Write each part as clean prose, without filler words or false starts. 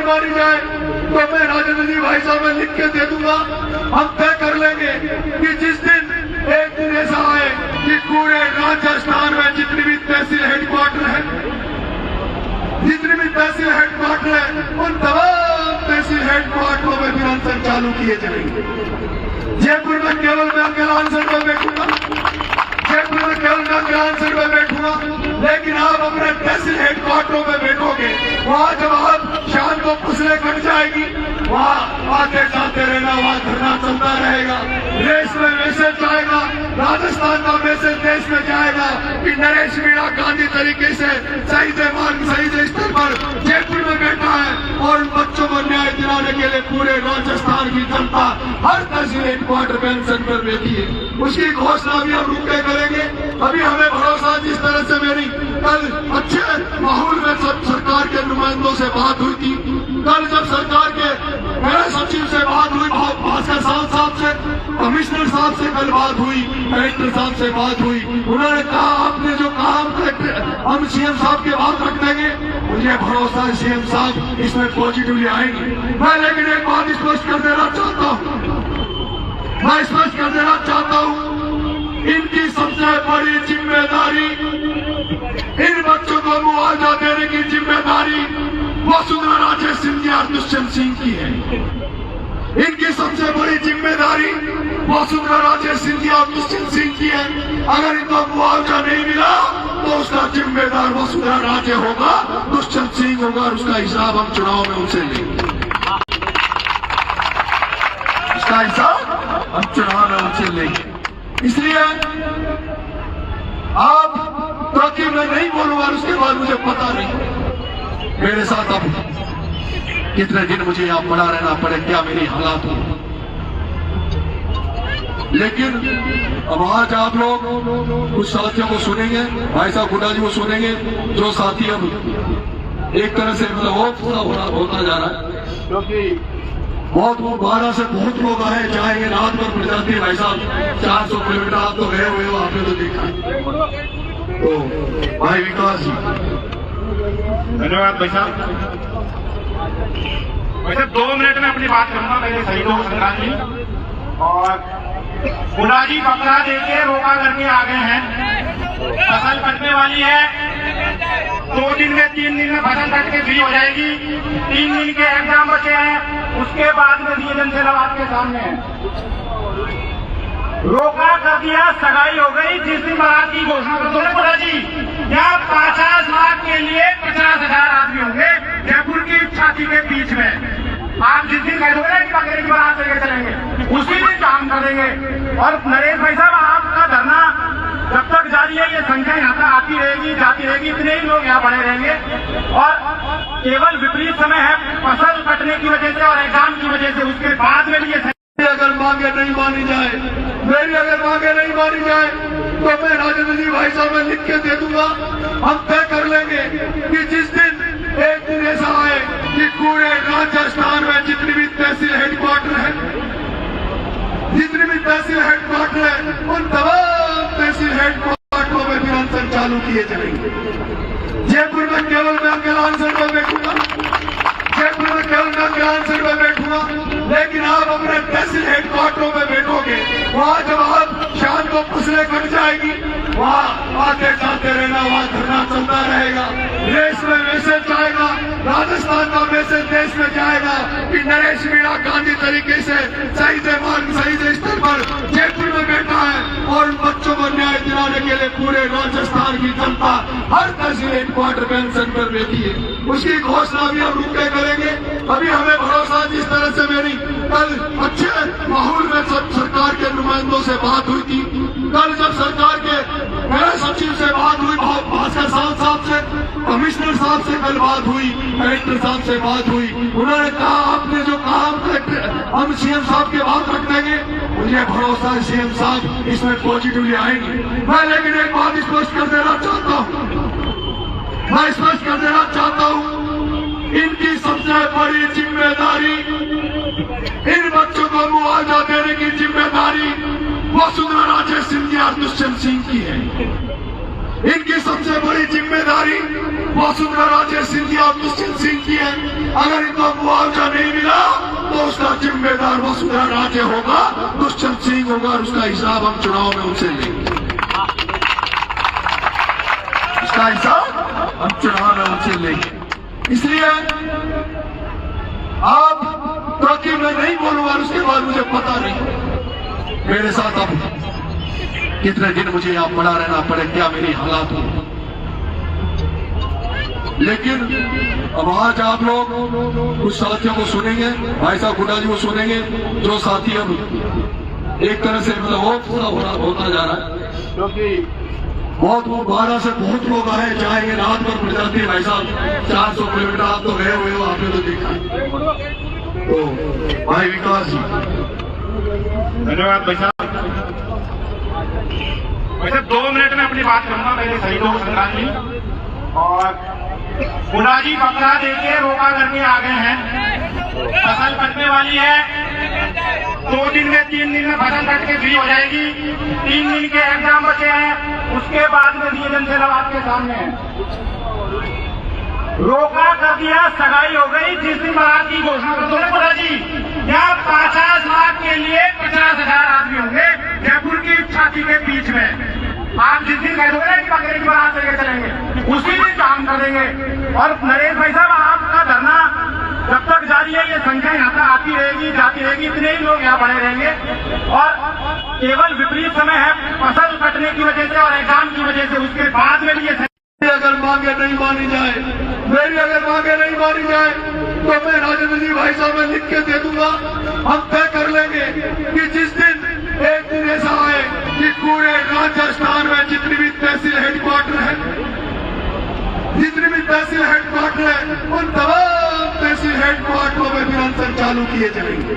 मानी जाए तो मैं राजेंद्र जी भाई साहब में लिख के दे दूंगा। हम तय कर लेंगे कि जिस दिन एक दिन ऐसा आए कि पूरे राजस्थान में जितनी भी तहसील हेडक्वार्टर है, उन तमाम तहसील हेडक्वार्टरों में भी अनशन चालू किए जाएंगे। जयपुर में केवल मैं अकेला अनशन में बैठूंगा, लेकिन आप अपने तहसील हेडक्वार्टरों में बैठोगे, वहाँ जब आप शाम को फसलें कट जाएगी, वहाँ आते जाते रहना, वहाँ धरना चलता रहेगा। देश में मैसेज जाएगा, राजस्थान का मैसेज देश में जाएगा कि नरेश मीणा गांधी तरीके से सही स्थल पर जयपुर में बैठा है और उन बच्चों को न्याय दिलाने के लिए पूरे राजस्थान की जनता हर तहसील हेडक्वार्टर में अनशन पर बैठी है। उसकी घोषणा भी हम रुक के करेंगे। अभी हमें भरोसा, जिस तरह से मेरी कल अच्छे माहौल में सब सरकार के नुमाइंदों से बात हुई थी, कल जब सरकार के गृह सचिव से बात हुई, भास्कर साहब से, कमिश्नर साहब से कल बात हुई, कलेक्टर साहब से बात हुई, उन्होंने कहा आपने जो कहा हम सीएम साहब के बात रख देंगे। मुझे भरोसा है सीएम साहब इसमें पॉजिटिवली आएंगे। मैं लेकिन एक बात स्पष्ट कर देना चाहता हूँ, इनकी सबसे बड़ी जिम्मेदारी, इन बच्चों को मुआवजा देने की जिम्मेदारी वसुंधरा राजे सिंधिया और दुष्यंत सिंह की है। इनकी सबसे बड़ी जिम्मेदारी वसुंधरा राजे सिंधिया और दुष्यंत सिंह की है। अगर इनको मुआवजा नहीं मिला तो उसका जिम्मेदार वसुंधरा राजे होगा, दुष्यंत सिंह होगा, और उसका हिसाब हम चुनाव में उनसे लेंगे। उसका हिसाब हम चुनाव में उनसे लेंगे। इसलिए आप ताकि मैं नहीं बोलूंगा, उसके बाद मुझे पता नहीं मेरे साथ अब कितने दिन मुझे यहाँ पड़ा रहना पड़े, क्या मेरी हालात हो। लेकिन अब आज आप लोग कुछ साथियों को सुनेंगे, भाई साहब गुड्डा जी को सुनेंगे, जो साथी अब एक तरह से मतलब होता जा रहा है, क्योंकि बहुत 12 से बहुत लोग आए जाएंगे। रात भर पड़ जाती है भाई साहब, 400 किलोमीटर आप तो गए हुए हो, आपने तो देखा। तो भाई विकास जी, धन्यवाद भाई साहब। वैसे 2 मिनट में अपनी बात करूंगा। मेरे शहीदों को श्रद्धांजलि, और गुड्डा जी पकड़ा देके रोका करके आ गए हैं। फसल कटने वाली है, 2 दिन में 3 दिन में फसल कट के फ्री हो जाएगी। 3 दिन के एग्जाम बचे हैं, उसके बाद में नियोजन से आपके सामने है। रोका कर दिया, सगाई हो गई। जिस दिन बारात की घोषणा कर दो गुड्डा जी, यहाँ 50 लाख के लिए 50,000 आदमी होंगे जयपुर की छाती के बीच में। आप जिस दिन कह दोगे कि बकरे की बारात लेके चलेंगे, उसी दिन काम कर देंगे। और नरेश भाई साहब, आपका धरना जब तक जारी है, ये संख्या यहाँ पर आती रहेगी, जाती रहेगी, इतने ही लोग यहाँ बने रहेंगे। और केवल विपरीत समय है फसल कटने की वजह से और एग्जाम की वजह से, उसके बाद में भी ये अगर मांगे नहीं मानी जाए, मेरी अगर मांगे नहीं मानी जाए तो मैं राजेंद्र जी भाई साहब में लिख के दे दूंगा। हम तय कर लेंगे कि जिस दिन एक दिन ऐसा आए कि पूरे राजस्थान में जितनी भी तहसील हेडक्वार्टर है, उन तमाम तहसील हेडक्वार्टरों में भी अनशन चालू किए जाएंगे। जयपुर में केवल मैं अकेला अनशन में बैठूंगा, लेकिन आप अपने तहसील हेडक्वार्टरों में बैठोगे, वहाँ जब आप शाम को फसलें कट जाएगी, वहाँ आते जाते रहना, वहाँ धरना चलता रहेगा। देश में मैसेज जाएगा, राजस्थान का मैसेज देश में जाएगा कि नरेश मीणा गांधी तरीके से सही स्थल पर जयपुर में बैठा है और उन बच्चों को न्याय दिलाने के लिए पूरे राजस्थान की जनता हर तहसील हेडक्वार्टर में अनशन पर बैठी है। उसकी घोषणा भी हम रुक के करेंगे। अभी हमें भरोसा, जिस तरह से मेरी कल अच्छे माहौल में सब सरकार के नुमाइंदों से बात हुई थी, कल जब सरकार के गृह सचिव से बात हुई, भास्कर साहब से, कमिश्नर साहब से कल बात हुई, कलेक्टर साहब से बात हुई, उन्होंने कहा आपने जो कहा हम सीएम साहब के बात रख देंगे। मुझे भरोसा है सीएम साहब इसमें पॉजिटिवली आएंगे। मैं लेकिन एक बात स्पष्ट कर देना चाहता हूँ, इनकी सबसे बड़ी जिम्मेदारी, इन बच्चों को मुआवजा देने की जिम्मेदारी वसुंधरा राजे सिंधिया और दुष्यंत सिंह की है। इनकी सबसे बड़ी जिम्मेदारी वसुंधरा राजे सिंधिया और दुष्यंत सिंह की है। अगर इनको मुआवजा नहीं मिला तो उसका जिम्मेदार वसुंधरा राजे होगा, दुष्यंत सिंह होगा, और उसका हिसाब हम चुनाव में उनसे लेंगे। उसका हिसाब हम चुनाव में उनसे लेंगे। इसलिए आप ताकि मैं नहीं बोलूंगा, उसके बाद मुझे पता नहीं मेरे साथ अब कितने दिन मुझे यहाँ पड़ा रहना पड़े, क्या मेरी हालात हो। लेकिन अब आज आप लोग कुछ साथियों को सुनेंगे, भाई साहब गुड्डा जी को सुनेंगे, जो साथी अब एक तरह से मतलब होता जा रहा है, क्योंकि बहुत 12 से बहुत लोग आए जाएंगे, रात भर पड़ जाती है। भाई साहब 400 किलोमीटर आप तो गए हुए हो, आपने तो देखा। तो भाई विकास जी धन्यवाद भाई साहब। वैसे 2 मिनट में अपनी बात करूंगा मेरे शहीदों को श्रद्धांजलि। और गुड्डा जी पकड़ा देके रोका करके आ गए हैं। फसल कटने वाली है, 2 दिन में 3 दिन में फसल कट के फ्री हो जाएगी। 3 दिन के एग्जाम बचे हैं, उसके बाद में नियोजन से आपके सामने है। रोका कर दिया, सगाई हो गई। जिस दिन बारात की घोषणा कर दो गुड्डा जी, यहाँ 50 लाख के लिए 50,000 आदमी होंगे जयपुर की छाती के बीच में। आप जिस दिन कह दोगे कि बकरे की बारात लेके चलेंगे, उसी दिन काम कर देंगे। और नरेश भाई साहब, आपका धरना जब तक जारी है, ये संख्या यहाँ तक आती रहेगी, जाती रहेगी, इतने ही लोग यहाँ बने रहेंगे। और केवल विपरीत समय है फसल कटने की वजह से और एग्जाम की वजह से, उसके बाद में भी ये अगर मांगे नहीं मानी जाए, मेरी अगर मांगे नहीं मानी जाए तो मैं राजेंद्र जी भाई साहब में लिख के दे दूंगा। हम तय कर लेंगे कि जिस दिन एक दिन ऐसा आए कि पूरे राजस्थान में जितनी भी तहसील हेडक्वार्टर है, जितनी भी तहसील हेडक्वार्टर है, उन तमाम तहसील हेडक्वार्टरों में भी आंसर चालू किए जाएंगे।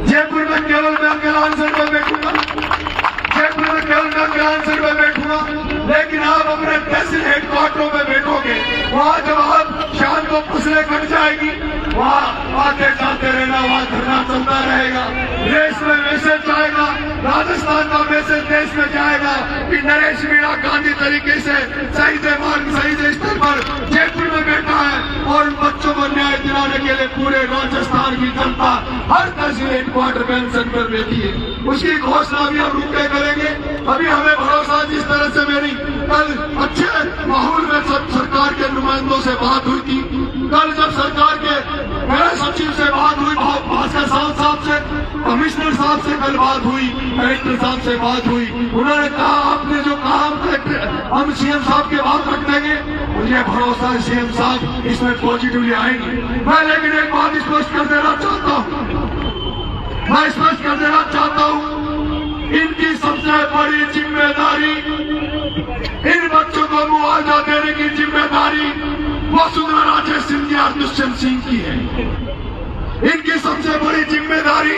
जयपुर में केवल मैं अकेला आंसर में बैठूंगा, जयपुर में केवल मैं अकेला आंसर में बैठूंगा, लेकिन आप अपने तहसील हेडक्वार्टरों में बैठोगे, वहाँ जब आप शाम को फसलें कट जाएगी, वहाँ आते जाते रहना, वहाँ धरना चलता रहेगा। देश में मैसेज जाएगा, राजस्थान का मैसेज देश में जाएगा कि नरेश मीणा गांधी तरीके से शहीद मार्ग शहीद स्थल पर जयपुर में बैठा है और उन बच्चों को न्याय दिलाने के लिए पूरे राजस्थान की जनता हर तहसील हेडक्वार्टर में अनशन पर बैठी है। उसकी घोषणा भी हम रुक के करेंगे। अभी हमें भरोसा, जिस तरह से मेरी कल अच्छे माहौल में सब सरकार के नुमाइंदों से बात हुई थी, कल जब सरकार के गृह सचिव से बात हुई, भास्कर साहब से, कमिश्नर साहब से कल बात हुई, कलेक्टर साहब से बात हुई, उन्होंने कहा आपने जो कहा हम सीएम साहब के बात रख देंगे। मुझे भरोसा है सीएम साहब इसमें पॉजिटिवली आएंगे। मैं लेकिन एक बात स्पष्ट कर देना चाहता हूँ, मैं स्पष्ट कर देना चाहता हूँ, इनकी सबसे बड़ी जिम्मेदारी, इन बच्चों को मुआवजा देने की जिम्मेदारी वसुंधरा राजे सिंधिया और दुष्यंत सिंह की है। इनकी सबसे बड़ी जिम्मेदारी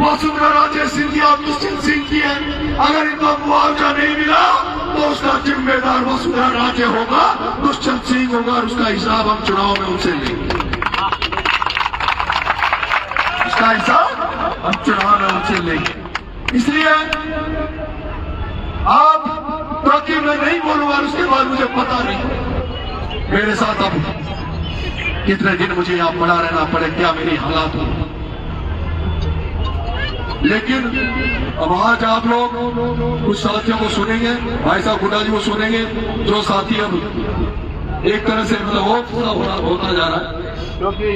वसुंधरा राजे सिंधिया और दुष्यंत सिंह की है। अगर इनको मुआवजा नहीं मिला तो उसका जिम्मेदार वसुंधरा राजे होगा, दुष्यंत सिंह होगा, और उसका हिसाब हम चुनाव में उनसे लेंगे। उसका हिसाब हम चुनाव में उनसे लेंगे। इसलिए आप ताकि मैं नहीं बोलूंगा, उसके बाद मुझे पता नहीं मेरे साथ अब कितने दिन मुझे यहाँ पड़ा रहना पड़े, क्या मेरी हालात हो। लेकिन अब आज आप लोग कुछ साथियों को सुनेंगे, भाई साहब गुड्डा जी को सुनेंगे, जो साथी अब एक तरह से मतलब होता जा रहा है, क्योंकि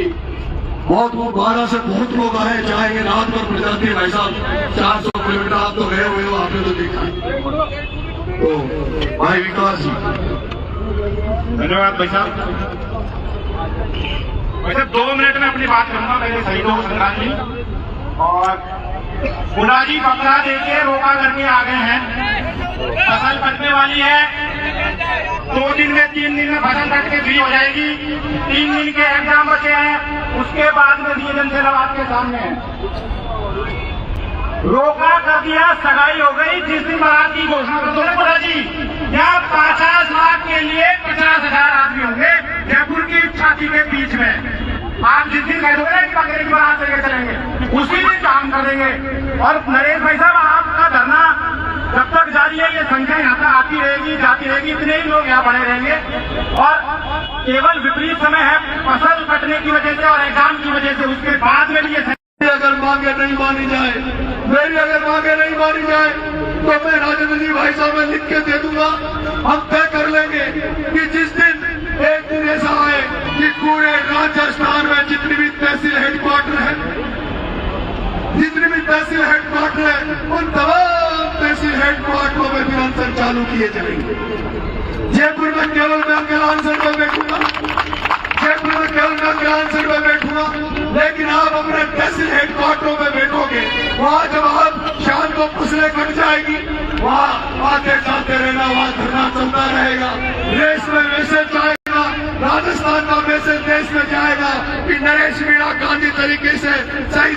बहुत 12 से बहुत लोग आए जाएंगे, रात भर पड़ जाती है। भाई साहब 400 किलोमीटर आप तो गए हुए हो, आपने तो देखा। तो भाई विकास जी धन्यवाद भाई साहब। वैसे 2 मिनट में अपनी बात करूंगा मेरे शहीदों को श्रद्धांजलि। और गुड्डा जी पकड़ा देके रोका करके आ गए हैं। फसल कटने वाली है, 2 दिन में 3 दिन में फसल कट के फ्री हो जाएगी। 3 दिन के एग्जाम बचे हैं, उसके बाद में नियोजन से आपके सामने है। रोका कर दिया, सगाई हो गई। जिस दिन बारात की घोषणा कर दो गुड्डा जी, यहाँ 50 लाख के लिए 50,000 आदमी होंगे जयपुर की छाती के बीच में। आप जिस दिन कह दोगे कि बकरे की बारात लेके चलेंगे, उसी दिन काम कर देंगे। और नरेश भाई साहब, आपका धरना जब तक जारी है, ये संख्या यहाँ तक आती रहेगी, जाती रहेगी, इतने ही लोग यहाँ बने रहेंगे। और केवल विपरीत समय है फसल कटने की वजह से और एग्जाम की वजह से, उसके बाद में भी ये अगर मांगे नहीं मानी जाए, मेरी अगर मांगे नहीं मानी जाए तो मैं राजेंद्र जी भाई साहब में लिख के दे दूंगा। हम तय कर लेंगे कि जिस दिन एक दिन ऐसा आए कि पूरे राजस्थान में जितनी भी तहसील हेडक्वार्टर है, जितनी भी तहसील हेडक्वार्टर है, उन तमाम तहसील हेडक्वार्टरों में भी अनशन चालू किए जाएंगे। जयपुर में केवल मैं अकेला अनशन में बैठूंगा, जयपुर में केवल मैं अकेला अनशन में बैठूंगा, लेकिन आप अपने तहसील हेडक्वार्टरों में बैठोगे, वहाँ जब आप शाम को फसलें कट जाएगी, वहाँ आते जाते रहना, वहाँ धरना चलता रहेगा। देश में मैसेज जाएगा, राजस्थान का मैसेज देश में जाएगा कि नरेश मीणा गांधी तरीके से सही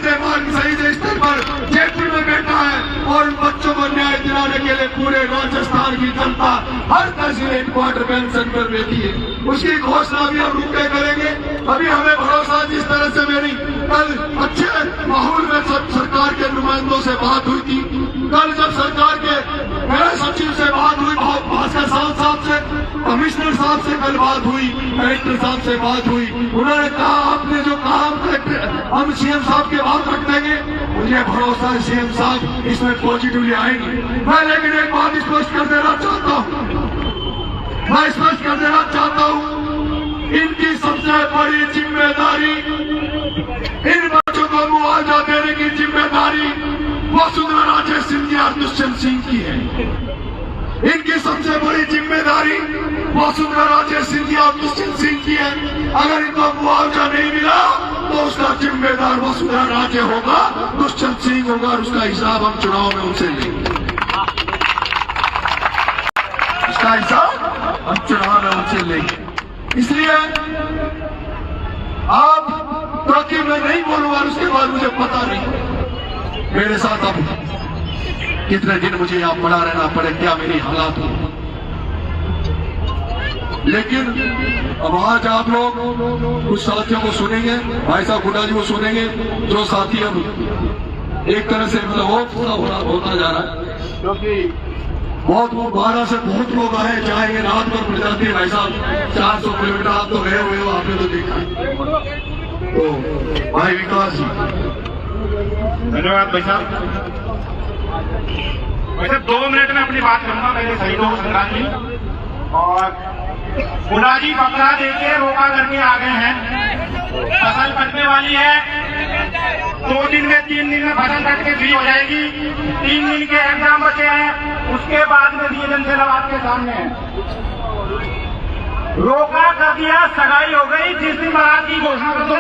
स्तर पर जयपुर में बैठा है और उन बच्चों को न्याय दिलाने के लिए पूरे राजस्थान की जनता हर तहसील हेडक्वार्टर में अनशन पर बैठी है। उसकी घोषणा भी हम रुके करेंगे। अभी हमें भरोसा, जिस तरह से मेरी कल अच्छे माहौल में सरकार के नुमाइंदों से बात हुई थी, कल जब सरकार के गृह सचिव से बात हुई, भास्कर साहब से, कमिश्नर साहब से कल बात हुई, कलेक्टर साहब से बात हुई, उन्होंने कहा आपने जो कहा हम सीएम साहब के बात रख देंगे। मुझे भरोसा है सीएम साहब इसमें पॉजिटिवली आएंगे। मैं लेकिन एक बात स्पष्ट कर देना चाहता हूँ, मैं स्पष्ट कर देना चाहता हूँ, इनकी सबसे बड़ी जिम्मेदारी, इन बच्चों को मुआवजा देने की जिम्मेदारी वसुंधरा राजे सिंधिया और दुष्यंत सिंह की है। इनकी सबसे बड़ी जिम्मेदारी वसुंधरा राजे सिंधिया और दुष्यंत सिंह की है। अगर इनको मुआवजा नहीं मिला तो उसका जिम्मेदार वसुंधरा राजे होगा, दुष्यंत सिंह होगा, और उसका हिसाब हम चुनाव में उनसे लेंगे। इसका हिसाब हम चुनाव में उनसे लेंगे। इसलिए आप, ताकि मैं नहीं बोलूंगा उसके बाद मुझे पता नहीं मेरे साथ अब कितने दिन मुझे यहाँ पड़ा रहना पड़े, क्या मेरी हालात हो। लेकिन अब आज आप लोग कुछ साथियों को सुनेंगे, भाई साहब गुड्डा जी को सुनेंगे, जो साथी अब एक तरह से मतलब होता जा रहा है, क्योंकि बहुत 12 से बहुत लोग आए जाएंगे रात भर पड़ जाती है। भाई साहब 400 किलोमीटर आप तो गए हुए हो, आपने तो देखा। तो भाई विकास जी, धन्यवाद भाई साहब। वैसे 2 मिनट में अपनी बात करूंगा। पहले शहीदों को श्रद्धांजलि, और गुना जी पकड़ा देके रोका करके आ गए हैं। फसल कटने वाली है, 2 दिन में 3 दिन में फसल कट के फ्री हो जाएगी। 3 दिन के एग्जाम बचे हैं, उसके बाद में नियोजन से आपके सामने है। रोका कर दिया, सगाई हो गई। जिस दिन बारात की घोषणा कर दो